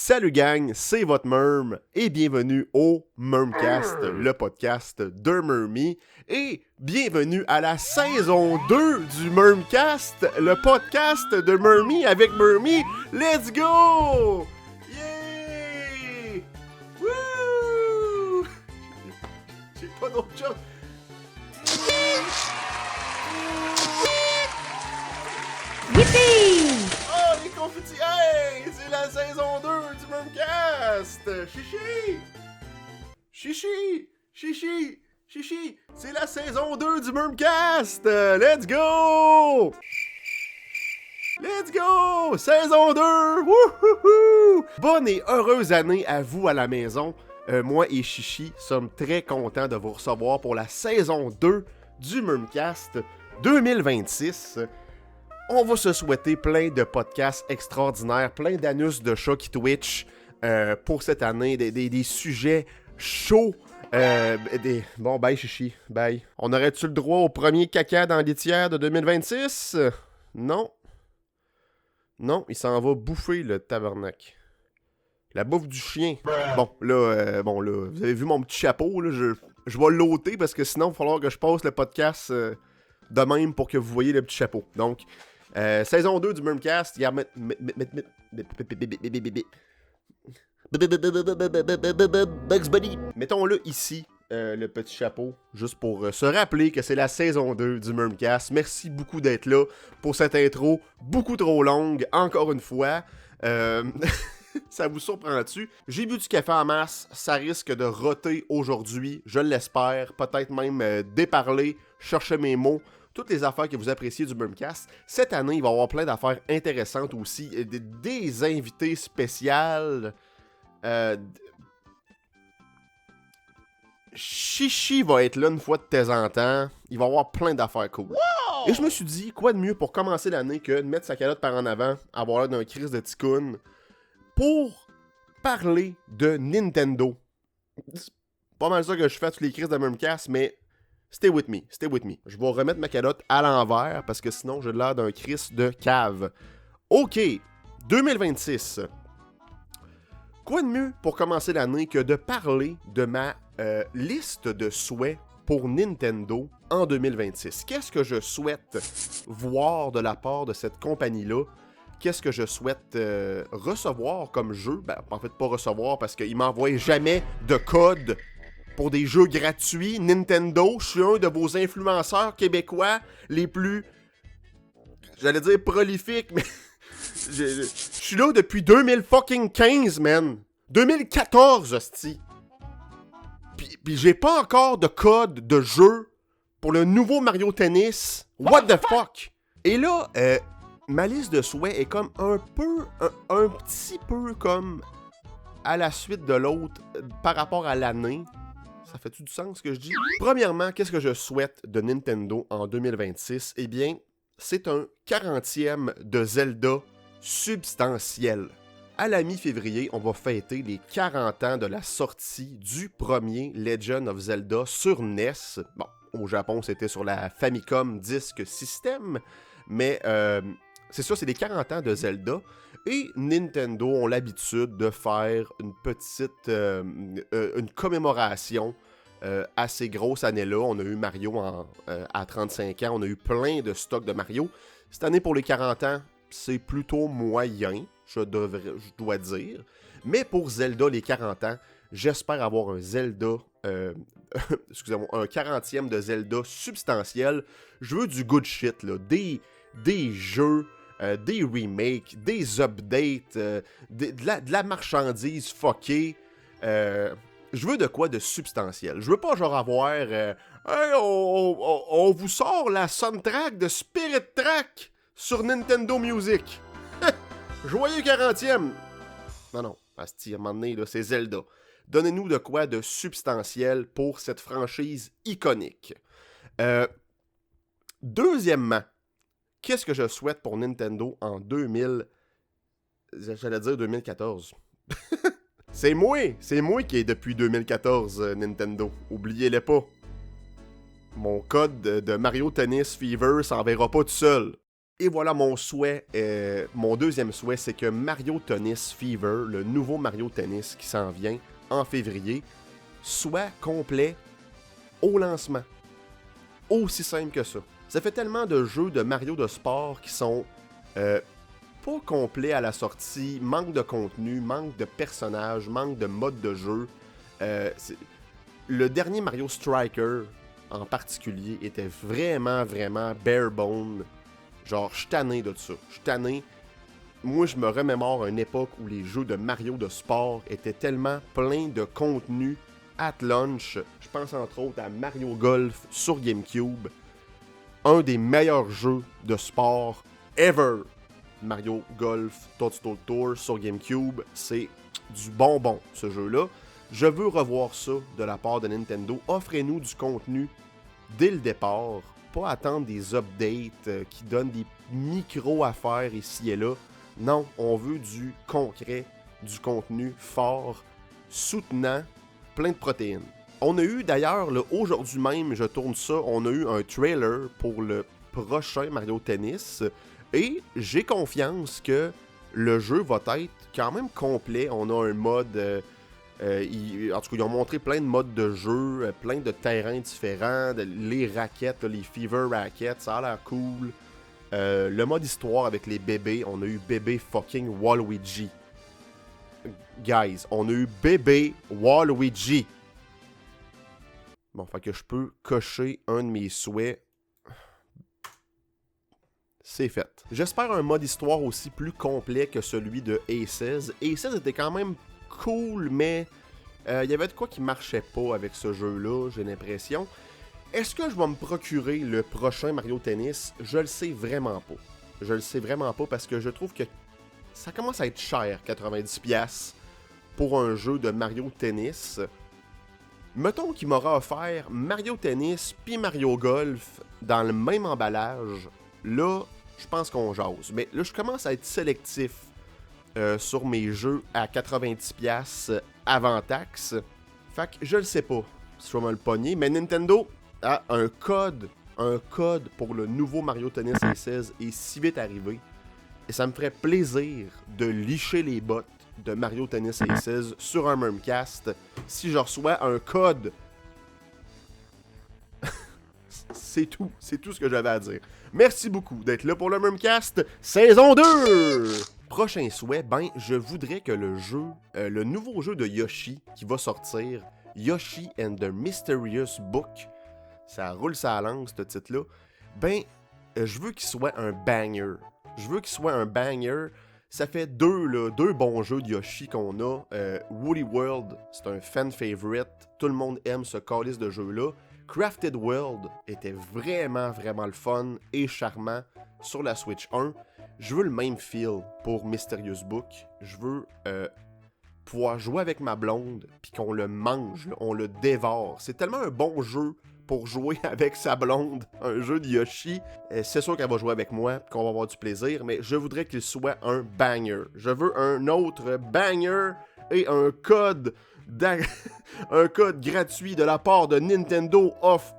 Salut gang, c'est votre Merm et bienvenue au Mermcast, le podcast de Mermy. Et bienvenue à la saison 2 du Mermcast, le podcast de Mermy avec Mermy. Let's go! Yeah! Woo! J'ai pas d'autre chose. Yippee! Oh, les confettis! Hey! C'est la saison 2 du Mermcast! Chichi! Chichi! Chichi! Chichi! C'est la saison 2 du Mermcast! Let's go! Let's go! Saison 2! Wouhouhou! Bonne et heureuse année à vous à la maison. Moi et Chichi sommes très contents de vous recevoir pour la saison 2 du Mermcast 2026. On va se souhaiter plein de podcasts extraordinaires, plein d'anus de chats qui Twitch pour cette année, des sujets chauds. Bon, bye Chichi, bye. On aurait-tu le droit au premier caca dans la litière de 2026? Non. Non, il s'en va bouffer le tabarnak. La bouffe du chien. Bon, là, vous avez vu mon petit chapeau, là, je vais l'ôter parce que sinon, il va falloir que je passe le podcast de même pour que vous voyez le petit chapeau. Donc, saison 2 du Mermcast, il y a Bugs Bunny. Mettons-le ici, le petit chapeau, juste pour se rappeler que c'est la saison 2 du Mermcast. Merci beaucoup d'être là pour cette intro beaucoup trop longue, encore une fois. Ça vous surprend-tu? J'ai bu du café en masse, ça risque de roter aujourd'hui, je l'espère, peut-être même déparler, chercher mes mots. Toutes les affaires que vous appréciez du Mermcast. Cette année, il va y avoir plein d'affaires intéressantes aussi. Des invités spéciales. Chichi va être là une fois de temps en temps. Il va y avoir plein d'affaires cool. Wow! Et je me suis dit, quoi de mieux pour commencer l'année que de mettre sa calotte par en avant, avoir l'air d'un crise de ticoun, pour parler de Nintendo. C'est pas mal ça que je fais tous les crises de Mermcast, mais... Stay with me, stay with me. Je vais remettre ma calotte à l'envers parce que sinon j'ai l'air d'un Chris de cave. Ok, 2026. Quoi de mieux pour commencer l'année que de parler de ma liste de souhaits pour Nintendo en 2026? Qu'est-ce que je souhaite voir de la part de cette compagnie-là? Qu'est-ce que je souhaite recevoir comme jeu? Ben, en fait, pas recevoir parce qu'ils m'envoient jamais de code pour des jeux gratuits. Nintendo, je suis un de vos influenceurs québécois les plus, j'allais dire prolifiques, mais je suis là depuis 2015, man. 2014, hostie. Puis j'ai pas encore de code de jeu pour le nouveau Mario Tennis. What the fuck? Et là, ma liste de souhaits est comme un petit peu comme à la suite de l'autre par rapport à l'année. Ça fait-tu du sens ce que je dis? Premièrement, qu'est-ce que je souhaite de Nintendo en 2026? Eh bien, c'est un 40e de Zelda substantiel. À la mi-février, on va fêter les 40 ans de la sortie du premier Legend of Zelda sur NES. Bon, au Japon, c'était sur la Famicom Disk System, mais c'est ça, c'est les 40 ans de Zelda. Et Nintendo ont l'habitude de faire une petite une commémoration assez grosse année-là. On a eu Mario à 35 ans, on a eu plein de stocks de Mario. Cette année, pour les 40 ans, c'est plutôt moyen, je dois dire. Mais pour Zelda, les 40 ans, j'espère avoir un Zelda, excusez-moi, un 40e de Zelda substantiel. Je veux du good shit, là, des jeux... des remakes, des updates, de la marchandise fuckée. Je veux de quoi de substantiel. Je veux pas genre avoir hey, on vous sort la soundtrack de Spirit Track sur Nintendo Music. Joyeux 40e. Non, asti, à un moment donné, là, c'est Zelda. Donnez-nous de quoi de substantiel pour cette franchise iconique. Deuxièmement, qu'est-ce que je souhaite pour Nintendo en 2014. C'est moi qui est depuis 2014 Nintendo. Oubliez-le pas. Mon code de Mario Tennis Fever s'enverra pas tout seul. Et voilà mon souhait, mon deuxième souhait, c'est que Mario Tennis Fever, le nouveau Mario Tennis qui s'en vient en février, soit complet au lancement. Aussi simple que ça. Ça fait tellement de jeux de Mario de sport qui sont pas complets à la sortie, manque de contenu, manque de personnages, manque de mode de jeu. Le dernier Mario Striker, en particulier, était vraiment, vraiment bare bone. Genre, je suis tanné de ça. Je suis tanné. Moi, je me remémore une époque où les jeux de Mario de sport étaient tellement pleins de contenu at lunch. Je pense entre autres à Mario Golf sur GameCube. Un des meilleurs jeux de sport ever. Mario Golf Toadstool Tour sur GameCube. C'est du bonbon, ce jeu-là. Je veux revoir ça de la part de Nintendo. Offrez-nous du contenu dès le départ. Pas attendre des updates qui donnent des micro-affaires ici et là. Non, on veut du concret, du contenu fort, soutenant, plein de protéines. On a eu d'ailleurs, aujourd'hui même, je tourne ça, on a eu un trailer pour le prochain Mario Tennis. Et j'ai confiance que le jeu va être quand même complet. On a un mode... en tout cas, ils ont montré plein de modes de jeu, plein de terrains différents, les raquettes, les Fever Rackets, ça a l'air cool. Le mode histoire avec les bébés, on a eu bébé fucking Waluigi. Guys, on a eu bébé Waluigi. Bon, fait que je peux cocher un de mes souhaits. C'est fait. J'espère un mode histoire aussi plus complet que celui de Aces. Aces était quand même cool, mais il y avait de quoi qui marchait pas avec ce jeu-là, j'ai l'impression. Est-ce que je vais me procurer le prochain Mario Tennis? Je le sais vraiment pas. Je le sais vraiment pas parce que je trouve que ça commence à être cher, 90$ pour un jeu de Mario Tennis. Mettons qu'il m'aura offert Mario Tennis puis Mario Golf dans le même emballage. Là, je pense qu'on jase. Mais là, je commence à être sélectif sur mes jeux à 90$ avant taxe. Fait que je le sais pas si je vais me le pogner. Mais Nintendo a un code pour le nouveau Mario Tennis A16 est si vite arrivé. Et ça me ferait plaisir de licher les bottes de Mario Tennis A16 sur un Murmcast si je reçois un code. C'est tout ce que j'avais à dire. Merci beaucoup d'être là pour le Murmcast saison 2! Prochain souhait, je voudrais que le nouveau jeu de Yoshi qui va sortir, Yoshi and the Mysterious Book, ça roule sa langue ce titre-là, je veux qu'il soit un banger. Je veux qu'il soit un banger. Ça fait deux bons jeux de Yoshi qu'on a. Woody World, c'est un fan favorite. Tout le monde aime ce calice de jeu-là. Crafted World était vraiment, vraiment le fun et charmant sur la Switch 1. Je veux le même feel pour Mysterious Book. Je veux pouvoir jouer avec ma blonde puis qu'on le mange, on le dévore. C'est tellement un bon jeu pour jouer avec sa blonde, un jeu de Yoshi. C'est sûr qu'elle va jouer avec moi, qu'on va avoir du plaisir, mais je voudrais qu'il soit un banger. Je veux un autre banger et un code un code gratuit de la part de Nintendo of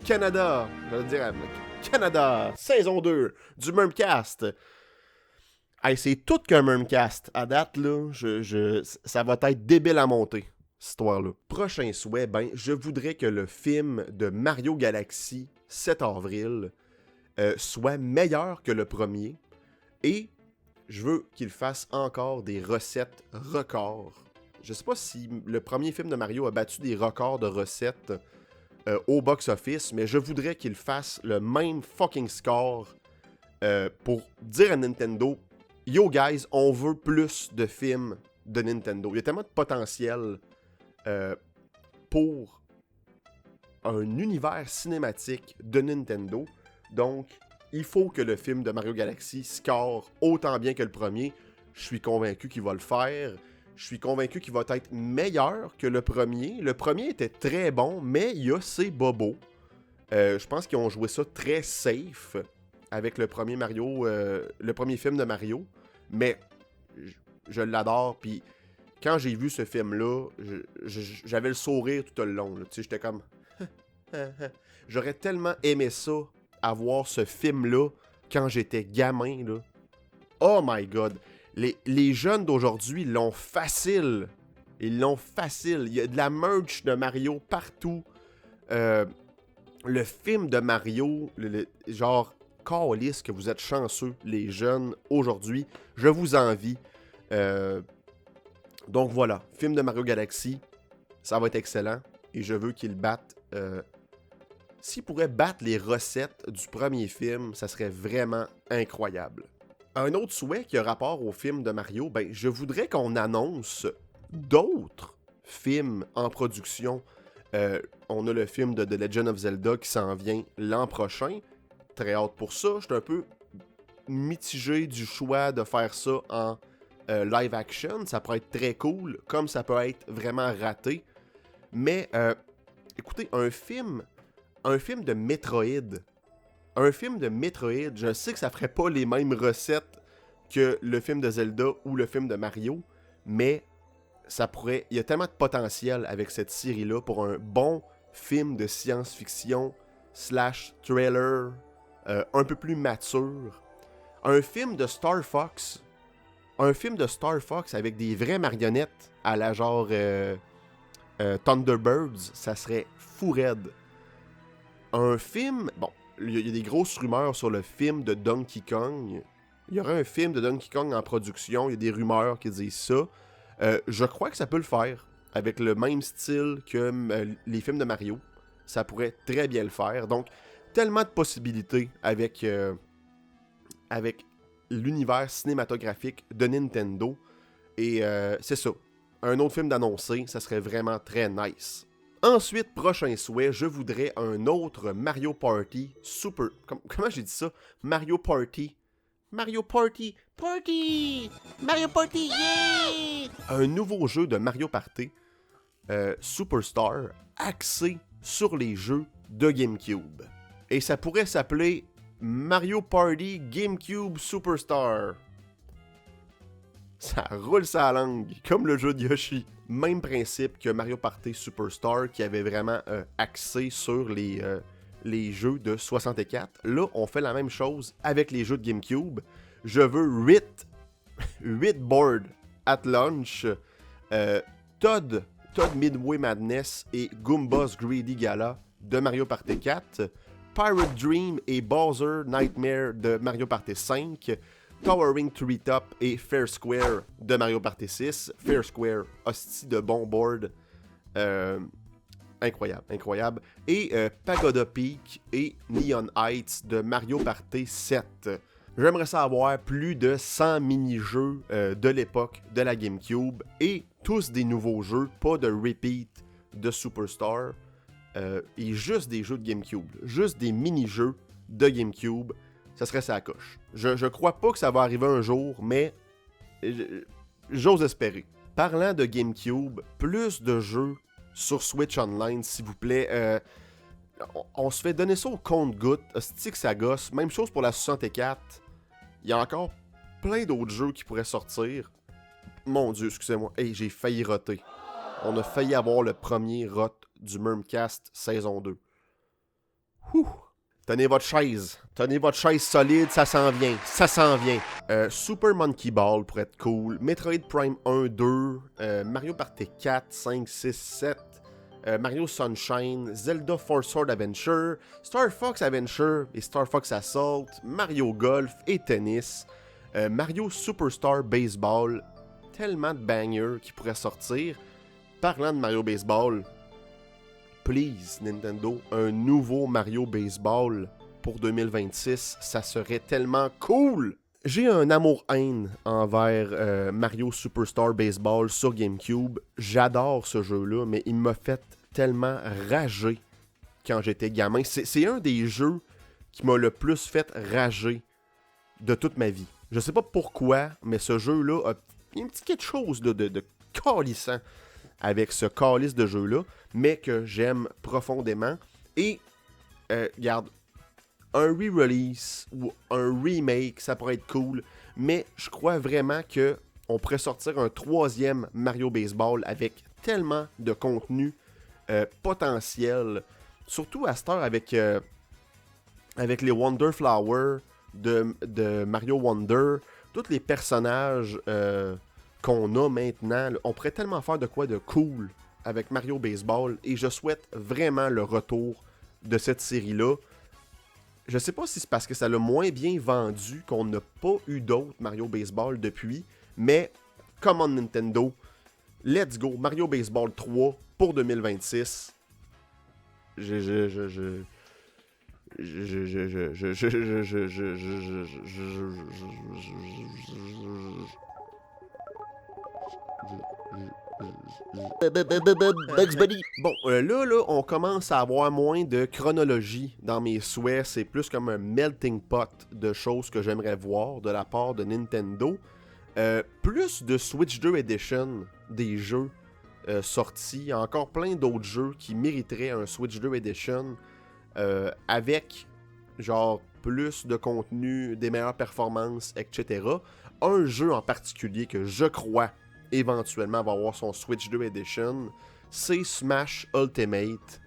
Canada. Je veux dire Canada, saison 2 du Murmcast. Hey, c'est tout qu'un Murmcast. À date, là, ça va être débile à monter, cette histoire-là. Prochain souhait, je voudrais que le film de Mario Galaxy 7 avril soit meilleur que le premier. Et je veux qu'il fasse encore des recettes records. Je sais pas si le premier film de Mario a battu des records de recettes au box-office, mais je voudrais qu'il fasse le même fucking score pour dire à Nintendo « Yo guys, on veut plus de films de Nintendo. » Il y a tellement de potentiel pour un univers cinématique de Nintendo. Donc, il faut que le film de Mario Galaxy score autant bien que le premier. Je suis convaincu qu'il va le faire. Je suis convaincu qu'il va être meilleur que le premier. Le premier était très bon, mais il y a ses bobos. Je pense qu'ils ont joué ça très safe avec le premier Mario, le premier film de Mario. Mais je l'adore. Puis quand j'ai vu ce film-là, j'avais le sourire tout le long. Tu sais, j'étais comme... J'aurais tellement aimé ça, avoir ce film-là quand j'étais gamin, là. Oh my god. Les jeunes d'aujourd'hui l'ont facile. Ils l'ont facile. Il y a de la merch de Mario partout. Le film de Mario, genre, câlisse que vous êtes chanceux, les jeunes, aujourd'hui. Je vous envie. Donc voilà, film de Mario Galaxy, ça va être excellent. Et je veux qu'il batte... s'il pourrait battre les recettes du premier film, ça serait vraiment incroyable. Un autre souhait qui a rapport au film de Mario, ben, je voudrais qu'on annonce d'autres films en production. On a le film de The Legend of Zelda qui s'en vient l'an prochain. Très hâte pour ça. Je suis un peu mitigé du choix de faire ça en live action. Ça pourrait être très cool, comme ça peut être vraiment raté. Mais, écoutez, un film de Metroid. Un film de Metroid, je sais que ça ferait pas les mêmes recettes que le film de Zelda ou le film de Mario, mais ça pourrait... Il y a tellement de potentiel avec cette série-là pour un bon film de science-fiction / trailer un peu plus mature. Un film de Star Fox. Un film de Star Fox avec des vraies marionnettes à la genre Thunderbirds, ça serait fou raide. Un film... Bon, il y a des grosses rumeurs sur le film de Donkey Kong. Il y aurait un film de Donkey Kong en production. Il y a des rumeurs qui disent ça. Je crois que ça peut le faire. Avec le même style que les films de Mario. Ça pourrait très bien le faire. Donc, tellement de possibilités avec l'univers cinématographique de Nintendo. Et c'est ça. Un autre film d'annoncer, ça serait vraiment très nice. Ensuite, prochain souhait, je voudrais un autre Mario Party Super... Comment j'ai dit ça? Mario Party. Mario Party. Party! Mario Party, yeah! Un nouveau jeu de Mario Party Superstar axé sur les jeux de GameCube. Et ça pourrait s'appeler Mario Party GameCube Superstar. Ça roule sa langue, comme le jeu de Yoshi. Même principe que Mario Party Superstar, qui avait vraiment axé sur les jeux de 64. Là, on fait la même chose avec les jeux de GameCube. Je veux 8 boards at launch, Todd Midway Madness et Goomba's Greedy Gala de Mario Party 4, Pirate Dream et Bowser Nightmare de Mario Party 5, Towering Treetop et Fair Square de Mario Party 6. Fair Square, hostie de bon board. Incroyable. Et Pagoda Peak et Neon Heights de Mario Party 7. J'aimerais savoir plus de 100 mini-jeux de l'époque de la GameCube et tous des nouveaux jeux, pas de repeat de Superstar. Et juste des jeux de GameCube, juste des mini-jeux de GameCube. Ça serait sa coche. Je crois pas que ça va arriver un jour, mais j'ose espérer. Parlant de GameCube, plus de jeux sur Switch Online, s'il vous plaît. On se fait donner ça au compte-gouttes. Hostie que ça gosse. Même chose pour la 64. Il y a encore plein d'autres jeux qui pourraient sortir. Mon Dieu, excusez-moi. Hey, j'ai failli roter. On a failli avoir le premier rot du Murmcast saison 2. Ouh! Tenez votre chaise solide, ça s'en vient. Super Monkey Ball pour être cool. Metroid Prime 1, 2, Mario Party 4, 5, 6, 7, Mario Sunshine, Zelda Four Sword Adventure, Star Fox Adventure et Star Fox Assault, Mario Golf et Tennis, Mario Superstar Baseball. Tellement de bangers qui pourraient sortir. Parlant de Mario Baseball... Please, Nintendo, un nouveau Mario Baseball pour 2026, ça serait tellement cool! J'ai un amour-haine envers Mario Superstar Baseball sur GameCube. J'adore ce jeu-là, mais il m'a fait tellement rager quand j'étais gamin. C'est un des jeux qui m'a le plus fait rager de toute ma vie. Je sais pas pourquoi, mais ce jeu-là a un petit quelque chose de calissant avec ce calice de jeu-là, mais que j'aime profondément. Et, regarde, un re-release ou un remake, ça pourrait être cool, mais je crois vraiment que on pourrait sortir un troisième Mario Baseball avec tellement de contenu potentiel, surtout à cette heure avec les Wonder Flower, de Mario Wonder, tous les personnages qu'on a maintenant, on pourrait tellement faire de quoi de cool avec Mario Baseball et je souhaite vraiment le retour de cette série-là. Je sais pas si c'est parce que ça l'a moins bien vendu qu'on n'a pas eu d'autres Mario Baseball depuis, mais come on Nintendo, let's go, Mario Baseball 3 pour 2026. Bugs Bunny. Bon, là, on commence à avoir moins de chronologie dans mes souhaits. C'est plus comme un melting pot de choses que j'aimerais voir de la part de Nintendo. Plus de Switch 2 Edition des jeux sortis. Il y a encore plein d'autres jeux qui mériteraient un Switch 2 Edition avec genre plus de contenu, des meilleures performances, etc. Un jeu en particulier que je crois éventuellement va avoir son Switch 2 Edition, c'est Smash Ultimate.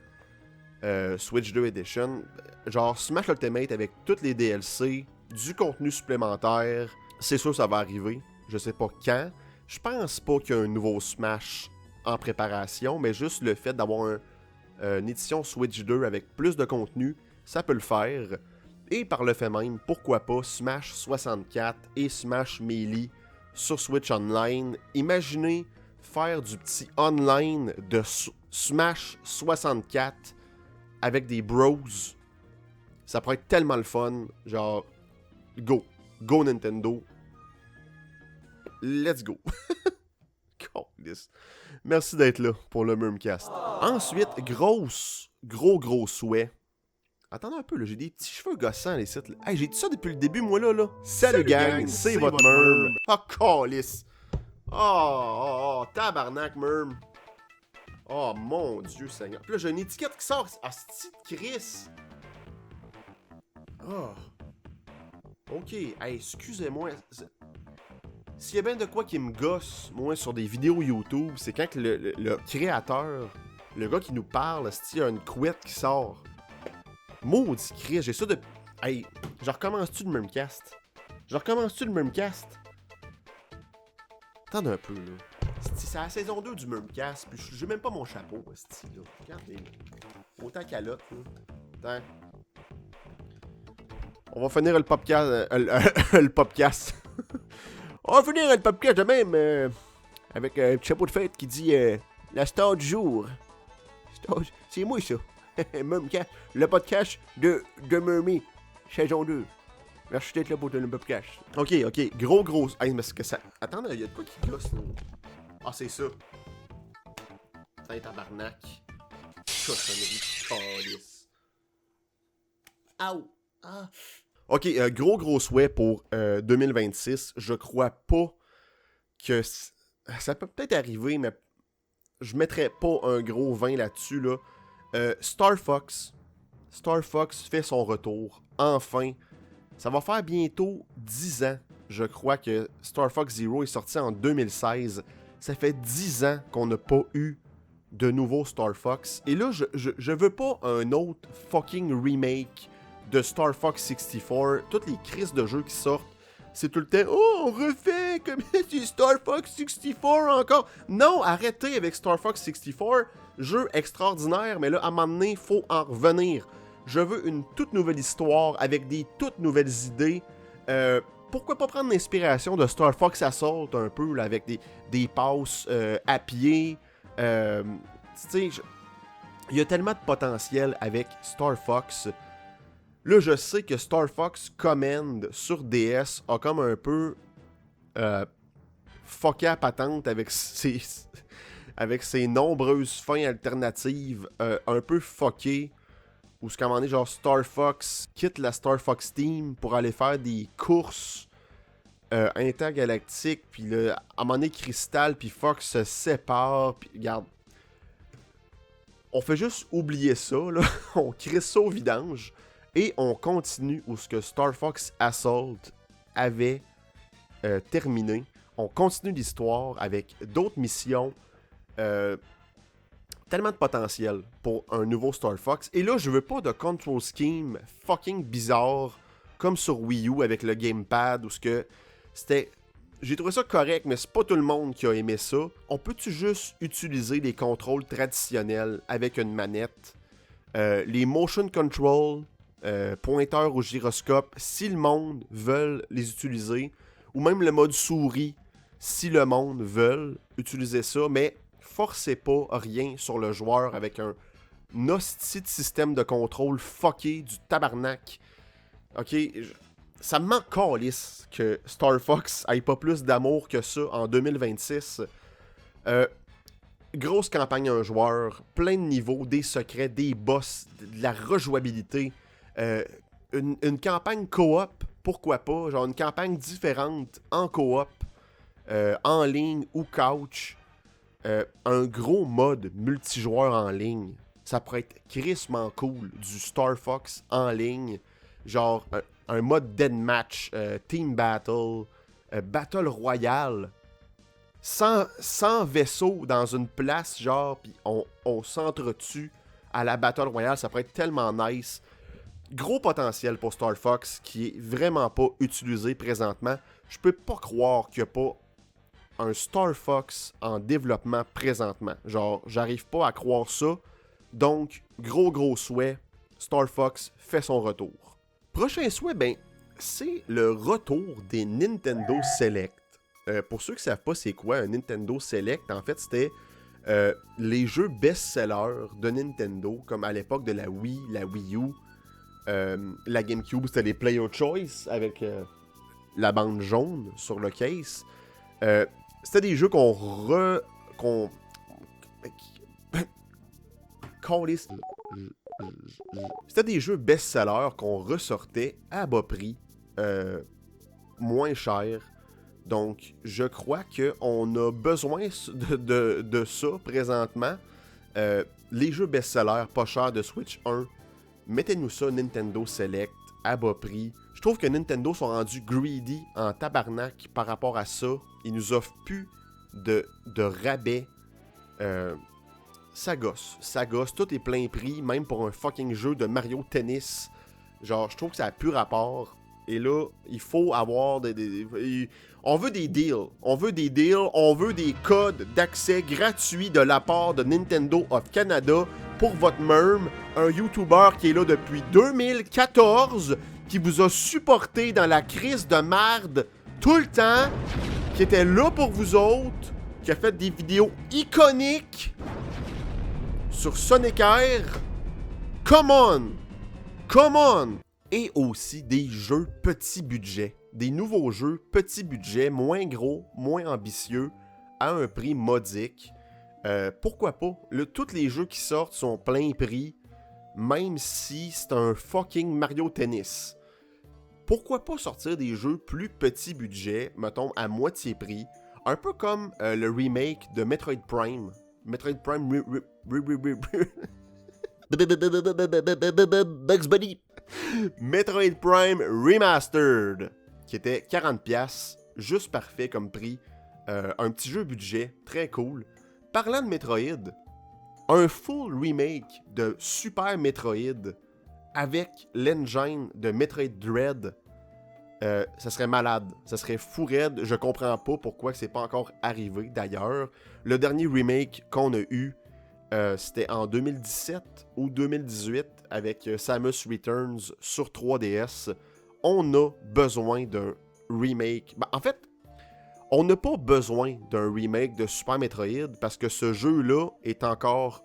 Switch 2 Edition. Genre Smash Ultimate avec toutes les DLC, du contenu supplémentaire. C'est sûr ça va arriver. Je sais pas quand. Je pense pas qu'il y a un nouveau Smash en préparation, mais juste le fait d'avoir une édition Switch 2 avec plus de contenu, ça peut le faire. Et par le fait même, pourquoi pas Smash 64 et Smash Melee sur Switch Online. Imaginez faire du petit online de Smash 64 avec des bros. Ça pourrait être tellement le fun. Genre, go. Go Nintendo. Let's go. Merci d'être là pour le Murmcast. Ensuite, gros souhait. Attendez un peu, là, j'ai des petits cheveux gossants, les sites. Hey, j'ai dit ça depuis le début, moi, là. Salut gang, c'est votre Murm. Ah, calice. Oh, tabarnak, Murm. Oh, mon Dieu Seigneur. Puis là, j'ai une étiquette qui sort. Ah, c'est Chris. Oh. Ok, hey, excusez-moi. S'il y a bien de quoi qui me gosse, moi, sur des vidéos YouTube, c'est quand que le créateur, le gars qui nous parle, il y a une couette qui sort. Maudit Chris, j'ai ça de... Hey, je recommence-tu le Murmcast? Attends un peu, là. C'est la saison 2 du Murmcast, puis j'ai même pas mon chapeau, là. Regardez, là. Autant calotte, là. Attends. On va finir le podcast... le podcast. On va finir le podcast de même, avec un petit chapeau de fête qui dit la star du jour. C'est moi, ça. Murmcast, le podcast de Murmy, saison 2. Merci d'être là pour le podcast. Ok, gros. Hey, mais c'est que ça. Attends, il y a de quoi qui gosse, là? Ah, c'est ça. Putain, tabarnak. Cochonnerie, calice. Aouh! Ah. Ok, gros souhait pour 2026. Je crois pas que. Ça peut peut-être arriver, mais je mettrais pas un gros 20 là-dessus, là. Star Fox fait son retour, enfin. Ça va faire bientôt 10 ans, je crois, que Star Fox Zero est sorti en 2016. Ça fait 10 ans qu'on n'a pas eu de nouveau Star Fox. Et là, je veux pas un autre fucking remake de Star Fox 64. Toutes les crises de jeux qui sortent, c'est tout le temps « Oh, on refait comme du Star Fox 64 encore! » Non, arrêtez avec Star Fox 64. Jeu extraordinaire, mais là, à un moment donné, il faut en revenir. Je veux une toute nouvelle histoire avec des toutes nouvelles idées. Pourquoi pas prendre l'inspiration de Star Fox Assault un peu, là, avec des passes à pied. Tu sais, il y a tellement de potentiel avec Star Fox. Là, je sais que Star Fox Command sur DS a comme un peu fucké à patente avec ses nombreuses fins alternatives un peu fuckées. Où ce qu'à un moment donné, genre Star Fox quitte la Star Fox Team pour aller faire des courses intergalactiques. Puis là, à un moment donné, Crystal puis Fox se séparent. Puis regarde, on fait juste oublier ça, là. On crée ça au vidange. Et on continue où ce que Star Fox Assault avait terminé. On continue l'histoire avec d'autres missions. Tellement de potentiel pour un nouveau Star Fox. Et là, je veux pas de control scheme fucking bizarre comme sur Wii U avec le gamepad, où ce que c'était... J'ai trouvé ça correct, mais c'est pas tout le monde qui a aimé ça. On peut-tu juste utiliser les contrôles traditionnels avec une manette? Les motion control, pointeur ou gyroscope, si le monde veut les utiliser, ou même le mode souris, si le monde veut utiliser ça, mais forcez pas rien sur le joueur avec un hostie de système de contrôle fucké du tabarnak. Ok, ça me manque calisse que Star Fox ait pas plus d'amour que ça en 2026. Grosse campagne un joueur, plein de niveaux, des secrets, des boss, de la rejouabilité. Une campagne coop, pourquoi pas? Genre une campagne différente en coop, en ligne ou couch. Un gros mode multijoueur en ligne. Ça pourrait être crissement cool, du Star Fox en ligne. Genre un mode deathmatch, team battle, battle royale. Sans vaisseau dans une place, genre, pis on s'entretue à la battle royale. Ça pourrait être tellement nice. Gros potentiel pour Star Fox qui est vraiment pas utilisé présentement. Je peux pas croire qu'il n'y a pas un Star Fox en développement présentement. Genre, j'arrive pas à croire ça. Donc, gros souhait, Star Fox fait son retour. Prochain souhait, ben, c'est le retour des Nintendo Select. Pour ceux qui savent pas c'est quoi un Nintendo Select, en fait, c'était les jeux best-sellers de Nintendo, comme à l'époque de la Wii, la Wii U, la GameCube, c'était les Player Choice avec la bande jaune sur le case. C'était des jeux C'était des jeux best-sellers qu'on ressortait à bas prix, moins cher. Donc, je crois qu'on a besoin de ça présentement. Les jeux best-sellers pas chers de Switch 1, mettez-nous ça Nintendo Select à bas prix. Je trouve que Nintendo sont rendus greedy en tabarnak par rapport à ça. Ils nous offrent plus de rabais. Ça gosse, tout est plein prix, même pour un fucking jeu de Mario Tennis. Genre, je trouve que ça a plus rapport. Et là, il faut avoir on veut des deals, on veut des codes d'accès gratuits de la part de Nintendo of Canada pour votre merm, un YouTuber qui est là depuis 2014, qui vous a supporté dans la crise de merde tout le temps, qui était là pour vous autres, qui a fait des vidéos iconiques sur Sonic Air. Come on! Et aussi des jeux petit budget. Des nouveaux jeux petit budget, moins gros, moins ambitieux, à un prix modique. Pourquoi pas? Tous les jeux qui sortent sont plein prix, même si c'est un fucking Mario Tennis. Pourquoi pas sortir des jeux plus petit budget, mettons à moitié prix, un peu comme le remake de Metroid Prime. Metroid Prime... Bugs Bunny. Metroid Prime Remastered, qui était 40$, juste parfait comme prix. Un petit jeu budget, très cool. Parlant de Metroid, un full remake de Super Metroid avec l'engine de Metroid Dread, ça serait malade, ça serait fou raide. Je comprends pas pourquoi c'est pas encore arrivé d'ailleurs. Le dernier remake qu'on a eu, c'était en 2017 ou 2018 avec Samus Returns sur 3DS. On a besoin d'un remake. Ben, en fait, on n'a pas besoin d'un remake de Super Metroid parce que ce jeu-là est encore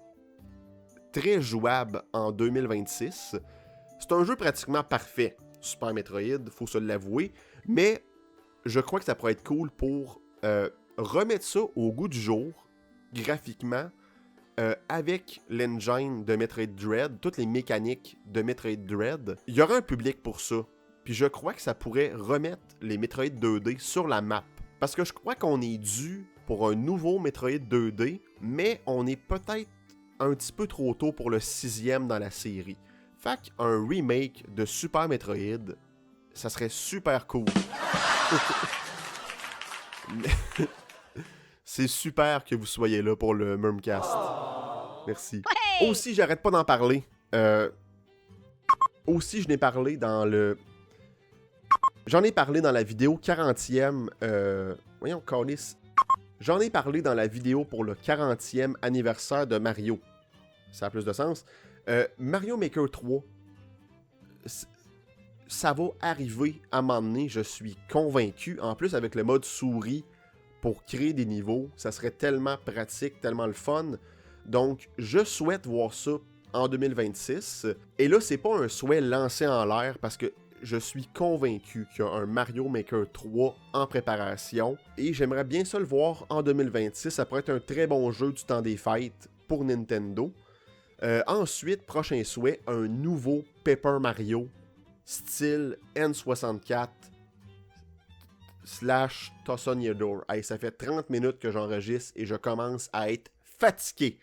très jouable en 2026. C'est un jeu pratiquement parfait, Super Metroid, faut se l'avouer. Mais je crois que ça pourrait être cool pour remettre ça au goût du jour, graphiquement, avec l'engine de Metroid Dread, toutes les mécaniques de Metroid Dread. Il y aura un public pour ça. Puis je crois que ça pourrait remettre les Metroid 2D sur la map. Parce que je crois qu'on est dû pour un nouveau Metroid 2D, mais on est peut-être un petit peu trop tôt pour le 6e dans la série. Fait qu'un remake de Super Metroid, ça serait super cool. C'est super que vous soyez là pour le Mermcast. Merci. Ouais! Aussi, j'arrête pas d'en parler. Aussi, je n'ai parlé dans le J'en ai parlé dans la vidéo 40e... voyons, Callis. J'en ai parlé dans la vidéo pour le 40e anniversaire de Mario. Ça a plus de sens. Mario Maker 3, ça va arriver à un moment donné, je suis convaincu. En plus, avec le mode souris pour créer des niveaux, ça serait tellement pratique, tellement le fun. Donc, je souhaite voir ça en 2026. Et là, c'est pas un souhait lancé en l'air parce que je suis convaincu qu'il y a un Mario Maker 3 en préparation. Et j'aimerais bien ça le voir en 2026. Ça pourrait être un très bon jeu du temps des fêtes pour Nintendo. Ensuite, prochain souhait, un nouveau Paper Mario style N64 / Tossoniador. Hey, ça fait 30 minutes que j'enregistre et je commence à être fatigué.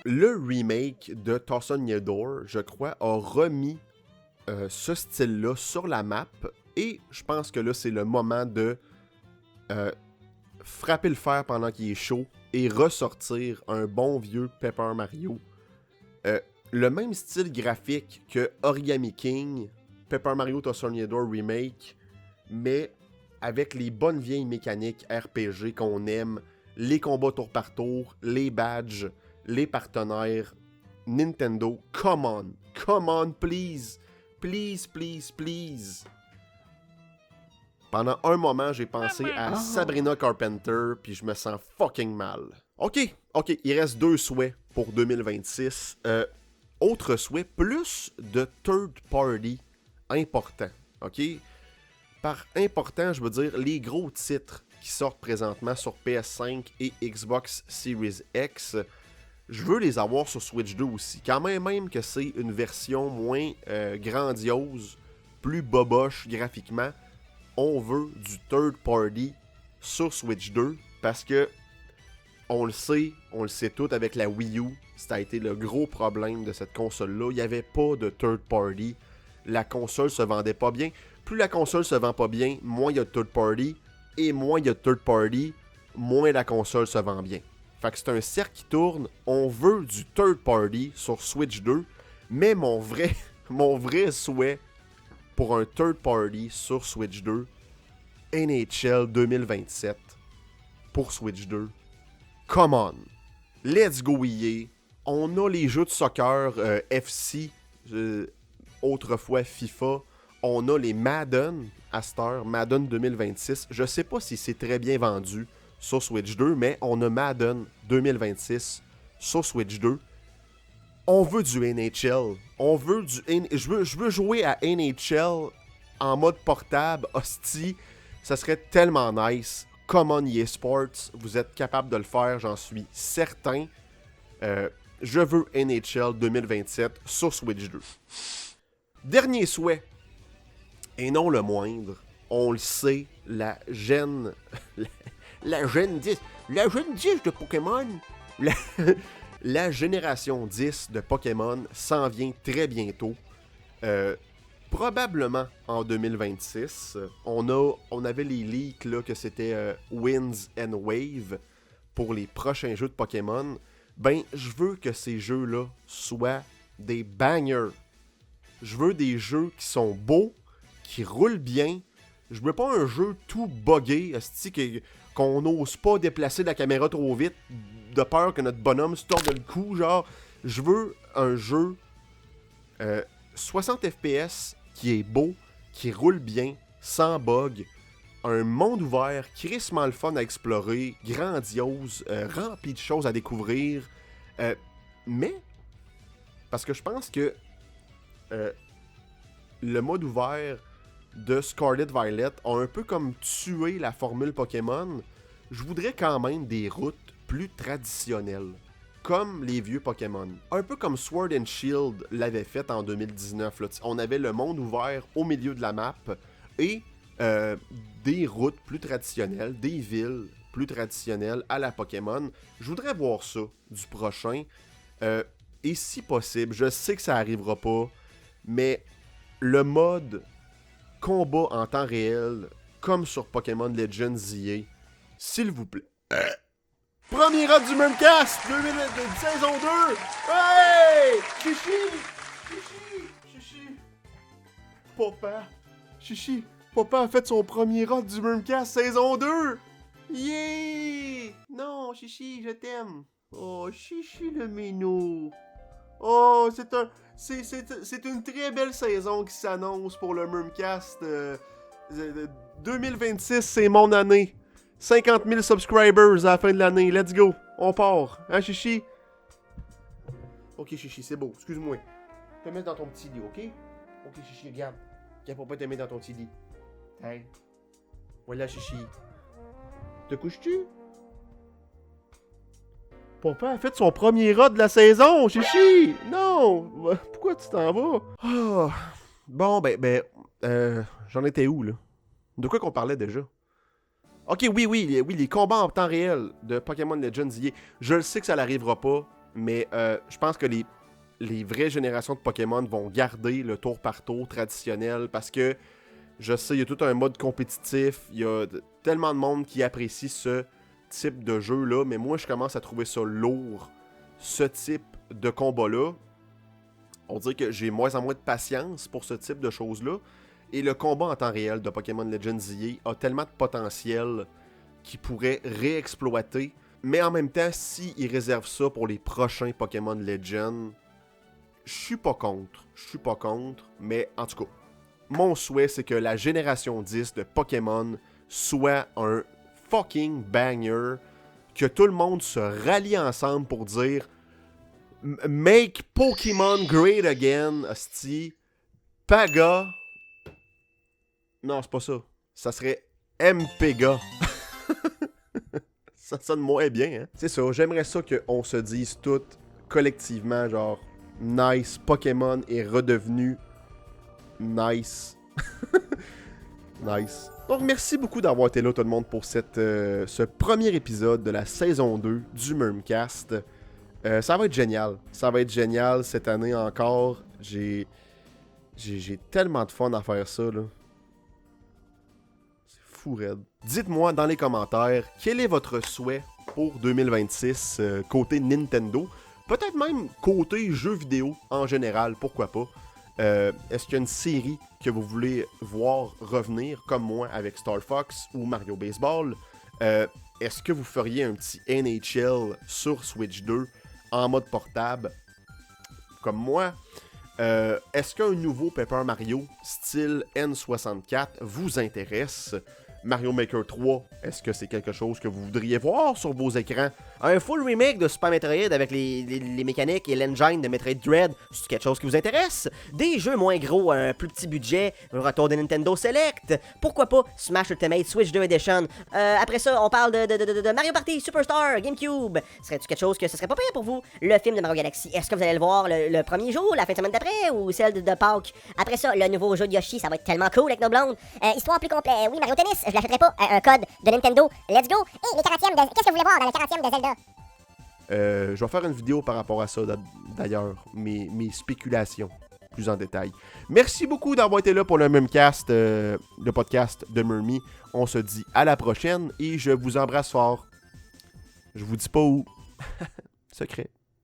Le remake de Tossoniador, je crois, a remis ce style-là sur la map et je pense que là, c'est le moment de frapper le fer pendant qu'il est chaud et ressortir un bon vieux Paper Mario. Le même style graphique que Origami King, Paper Mario Tossoniador Remake, mais avec les bonnes vieilles mécaniques RPG qu'on aime, les combats tour par tour, les badges, les partenaires. Nintendo, come on, please, please, please, please. Pendant un moment, j'ai pensé à Sabrina Carpenter, puis je me sens fucking mal. Ok, il reste 2 souhaits pour 2026. Autre souhait, plus de third party important, ok? Par important, je veux dire les gros titres qui sortent présentement sur PS5 et Xbox Series X. Je veux les avoir sur Switch 2 aussi. Quand même que c'est une version moins grandiose, plus boboche graphiquement, on veut du third party sur Switch 2 parce que on le sait tout avec la Wii U, ça a été le gros problème de cette console-là. Il n'y avait pas de third party. La console se vendait pas bien. Plus la console se vend pas bien, moins il y a de third party. Et moins il y a de third party, moins la console se vend bien. Fait que c'est un cercle qui tourne. On veut du third party sur Switch 2. Mais mon vrai souhait pour un third party sur Switch 2, NHL 2027 pour Switch 2. Come on. Let's go EA. On a les jeux de soccer FC, autrefois FIFA. On a les Madden à cette heure, Madden 2026. Je sais pas si c'est très bien vendu sur Switch 2, mais on a Madden 2026 sur Switch 2. On veut du NHL. On veut du... Je veux jouer à NHL en mode portable, hostie. Ça serait tellement nice. Come on EA Sports, vous êtes capable de le faire, j'en suis certain. Je veux NHL 2027 sur Switch 2. Dernier souhait, et non le moindre, on le sait, la Gen 10 de Pokémon, la génération 10 de Pokémon s'en vient très bientôt. Probablement en 2026. On avait les leaks là, que c'était Winds and Wave pour les prochains jeux de Pokémon. Ben, je veux que ces jeux-là soient des bangers. Je veux des jeux qui sont beaux, qui roulent bien. Je veux pas un jeu tout buggé, qu'on n'ose pas déplacer la caméra trop vite, de peur que notre bonhomme se torde le cou, genre. Je veux un jeu 60 FPS qui est beau, qui roule bien, sans bug, un monde ouvert, crissement le fun à explorer, grandiose, rempli de choses à découvrir, mais, parce que je pense que le mode ouvert de Scarlet Violet a un peu comme tué la formule Pokémon. Je voudrais quand même des routes plus traditionnelles, comme les vieux Pokémon. Un peu comme Sword and Shield l'avait fait en 2019. Là. On avait le monde ouvert au milieu de la map et des routes plus traditionnelles, des villes plus traditionnelles à la Pokémon. Je voudrais voir ça du prochain. Et si possible, je sais que ça arrivera pas, mais le mode combat en temps réel, comme sur Pokémon Legends EA, s'il vous plaît. Premier rod du Murmcast, saison 2. Hey! Chichi. Papa a fait son premier rod du Murmcast, saison 2. Yeah! Non, Chichi, je t'aime. Oh, Chichi le minou. Oh, c'est une très belle saison qui s'annonce pour le Murmcast. 2026, c'est mon année. 50 000 subscribers à la fin de l'année. Let's go. On part. Hein, Chichi? Ok, Chichi, c'est beau. Excuse-moi. Te mets dans ton petit lit, ok? Ok, Chichi, regarde. Regarde pour pas te mettre dans ton petit lit. Hey. Voilà, Chichi. Te couches-tu? Papa a fait son premier rod de la saison, Chichi! Non! Pourquoi tu t'en vas? Oh. Bon, j'en étais où, là? De quoi qu'on parlait déjà? Ok, oui, les combats en temps réel de Pokémon Legends EA. Je le sais que ça n'arrivera pas, mais je pense que les vraies générations de Pokémon vont garder le tour par tour traditionnel parce que je sais, il y a tout un mode compétitif, il y a tellement de monde qui apprécie ce type de jeu-là, mais moi, je commence à trouver ça lourd, ce type de combat-là. On dirait que j'ai moins en moins de patience pour ce type de choses-là. Et le combat en temps réel de Pokémon Legends EA a tellement de potentiel qu'il pourrait réexploiter. Mais en même temps, s'ils réservent ça pour les prochains Pokémon Legends, je suis pas contre. Mais en tout cas, mon souhait, c'est que la génération 10 de Pokémon soit un fucking banger, que tout le monde se rallie ensemble pour dire Make Pokémon Great Again, hostie. Paga. Non, c'est pas ça. Ça serait MPGA. Ça sonne moins bien, hein. C'est ça, j'aimerais ça qu'on se dise toutes collectivement, genre, nice, Pokémon est redevenu nice. Nice. Donc, merci beaucoup d'avoir été là, tout le monde, pour ce premier épisode de la saison 2 du Murmcast. Ça va être génial. Ça va être génial cette année encore. J'ai tellement de fun à faire ça, là. C'est fou, raide. Dites-moi dans les commentaires, quel est votre souhait pour 2026 côté Nintendo? Peut-être même côté jeux vidéo en général, pourquoi pas. Est-ce qu'il y a une série que vous voulez voir revenir, comme moi avec Star Fox ou Mario Baseball? Est-ce que vous feriez un petit NHL sur Switch 2 en mode portable, comme moi? Est-ce qu'un nouveau Paper Mario style N64 vous intéresse? Mario Maker 3, est-ce que c'est quelque chose que vous voudriez voir sur vos écrans? Un full remake de Super Metroid avec les mécaniques et l'engine de Metroid Dread, c'est quelque chose qui vous intéresse? Des jeux moins gros, un plus petit budget, un retour de Nintendo Select, pourquoi pas Smash Ultimate Switch 2 Edition? Après ça, on parle de Mario Party Superstar GameCube. Serait-tu quelque chose que ce serait pas pire pour vous? Le film de Mario Galaxy, est-ce que vous allez le voir le premier jour, la fin de semaine d'après, ou celle de Pâques? Après ça, le nouveau jeu de Yoshi, ça va être tellement cool avec nos blondes. Histoire plus complète, oui, Mario Tennis, je l'achèterai pas. Un code de Nintendo, let's go! Et les 40e de... Qu'est-ce que vous voulez voir dans le 40e de Zelda? Je vais faire une vidéo par rapport à ça, d'ailleurs, mes spéculations, plus en détail. Merci beaucoup d'avoir été là pour le Murmcast, le podcast de Murmy. On se dit à la prochaine et je vous embrasse fort. Je vous dis pas où. Secret.